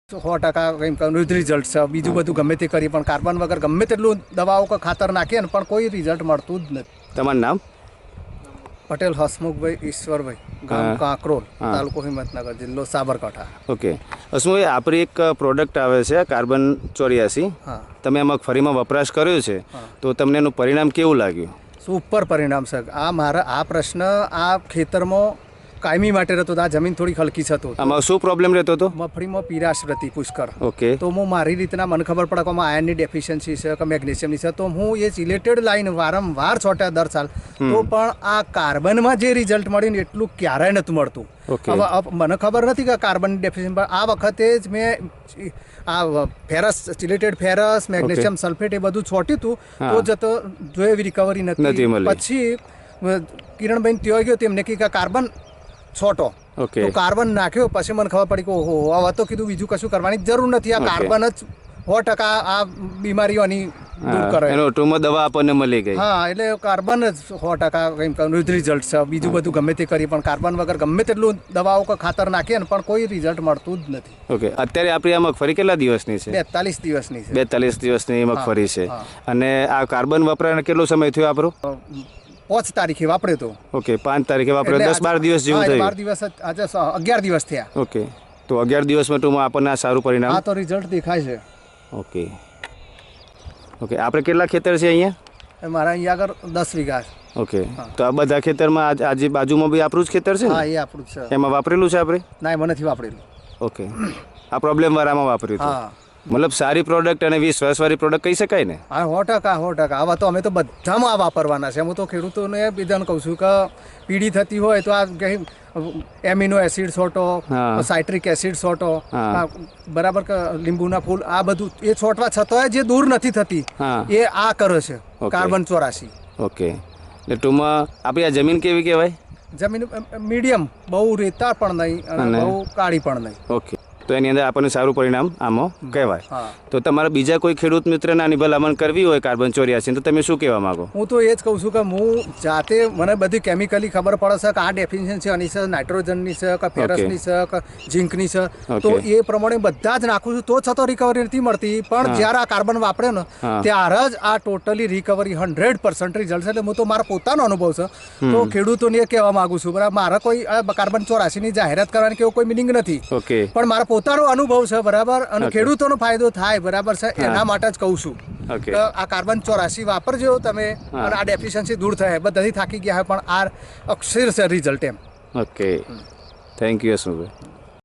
100% કંઈ રિઝલ્ટ છે. બીજું બધું ગમે તે કરી પણ કાર્બન વગર ગમે તેટલું દવાઓ કે ખાતર નાખીએ ને પણ કોઈ રિઝલ્ટ મળતું જ નથી. તમારું નામ? પટેલ હસમુખભાઈ ઈશ્વરભાઈ, ગામ કાંકરોલ, તાલુકો હિંમતનગર, જિલ્લો સાબરકાંઠા. ઓકે હસમુખભાઈ, આપણી એક પ્રોડક્ટ આવે છે કાર્બન 84. હા, તમે આ મગફળીમાં વપરાશ કર્યો છે તો તમને એનું પરિણામ કેવું લાગ્યું? સુપર પરિણામ છે. આ પ્રશ્ન આ ખેતરમાં કાયમી માટે રહેતો હતો. આ જમીન થોડી હલકી થતો. આમાં શું પ્રોબ્લેમ રહેતો હતો? મગફળીમાં પીરાશ રહેતી પુષ્કળ. ઓકે, તો હું મારી રીતના મને ખબર પડે કે આમાં આયર્નની ડેફિશિયન્સી છે કે મેગ્નેશિયમની છે, તો હું એ રિલેટેડ લાઈન વારંવાર છોટ્યા દર સાલ. તો પણ આ કાર્બનમાં જે રિઝલ્ટ મળ્યું ને એટલું ક્યારેય નહોતું મળતું. હવે મને ખબર નથી કે કાર્બન ડેફિશિયન્સી, પણ આ વખતે જ મેં આ ferrous, chelated ferrous, magnesium sulphate એ બધું છોટ્યું હતું. તો જતો જો એવી રિકવરી નથી. પછી કિરણભાઈ ત્યાં ગયો, તેમને કહ્યું કે કાર્બન છોટો. તો કાર્બન નાખ્યો. પછી મને ખબર પડી કે ઓહો, હવે તો કીધું બીજું કશું કરવાની જરૂર નથી. આ કાર્બન જ 100% આ બીમારીઓની દૂર કરે. એનો ટૂંકમાં દવા આપણને મળી ગઈ. હા, એટલે કાર્બન જ 100% કંઈ રિઝલ્ટ છે. બીજું બધું ગમે તે કરી પણ કાર્બન વગર ગમે તેટલું દવાઓ કે ખાતર નાખીએ ને પણ કોઈ રિઝલ્ટ મળતું જ નથી. ઓકે, અત્યારે આપણી આ મગફળી કેટલા દિવસની છે? 42 દિવસની છે. 42 દિવસની મગફળી છે. અને આ કાર્બન વપરાય કેટલો સમય થયો આપણો? 5 તારીખે વાપર્યો તો. ઓકે, 5 તારીખે વાપર્યો, 10-12 દિવસ જેવું થયું. 12 દિવસ, આજે 11 દિવસ થયા. ઓકે, તો 11 દિવસમાં ટૂંકમાં આપણને આ સારું પરિણામ. હા, તો રિઝલ્ટ દેખાય છે. ઓકે ઓકે, આપણે કેટલા ખેતર છે અહીંયા? મારા અહીંયા આગળ 10 વીઘા છે. ઓકે, તો આ બધા ખેતરમાં આજે બાજુમાં બી આપણું જ ખેતર છે? હા, એ આપણું જ છે. એમાં વાપરેલું છે આપણે? ના, એમાં નથી વાપરેલું. ઓકે, આ પ્રોબ્લેમ વાળામાં વાપર્યું હતું. હા, મતલબ સારી પ્રોડક્ટ અને વિશ્વાસવાળી પ્રોડક્ટ કહી શકાય ને? હા, 100%. આવા તો અમે તો બધામાં આ વાપરવાના છે. હું તો ખેડૂતોને બધાને કહું છું કે પીડી થતી હોય તો આ કંઈ એમિનો એસિડ છોટો, સાઇટ્રિક એસિડ છોટો, બરાબર કે લીંબુના ફૂલ, આ બધું એ છોટવા છતાંય જે દૂર નથી થતી એ આ કરે છે કાર્બન 84. ઓકે, એટલે ટૂંકમાં આપણી આ જમીન કેવી કહેવાય? જમીન મીડિયમ, બહુ રેતાળ પણ નહીં અને બહુ કાળી પણ નહીં. ઓકે, તો એની અંદર આપણને સારું પરિણામ આમાં કહેવાય. તો તમારા બીજા કોઈ ખેડૂત મિત્રને આની ભલામણ કરવી હોય કાર્બન 84, તો તમે શું કહેવા માંગો? હું તો એ જ કહું છું કે હું જાતે, મને બધી કેમિકલી ખબર પડે છે કે આ ડેફિશિયન્સી આની છે, નાઇટ્રોજનની છે કે ફેરસની છે કે ઝિંકની છે, તો એ પ્રમાણે બધા જ નાખું છું. તો છતાં રિકવરી નથી મળતી. પણ જ્યારે આ કાર્બન વાપરે ને ત્યારે જ આ ટોટલી રિકવરી 100% રિઝલ્ટ છે. એટલે હું તો મારો પોતાનો અનુભવ છે, તો ખેડૂતોને એ કહેવા માંગુ છું. બરાબર, મારે કોઈ કાર્બન 84ની જાહેરાત કરવાની કેવો કોઈ મિનિંગ નથી, પણ મારા પોતાનો અનુભવ છે. બરાબર, અને ખેડૂતોનો ફાયદો થાય, બરાબર છે, એના માટે જ કહું છું કે આ કાર્બન 84 વાપરજો તમે, અને આ ડેફિશિયન્સી દૂર થાય. બધાથી થાકી ગયા હોય પણ આ અક્ષર છે રિઝલ્ટ એમ. Okay, thank you Hasmukhbhai.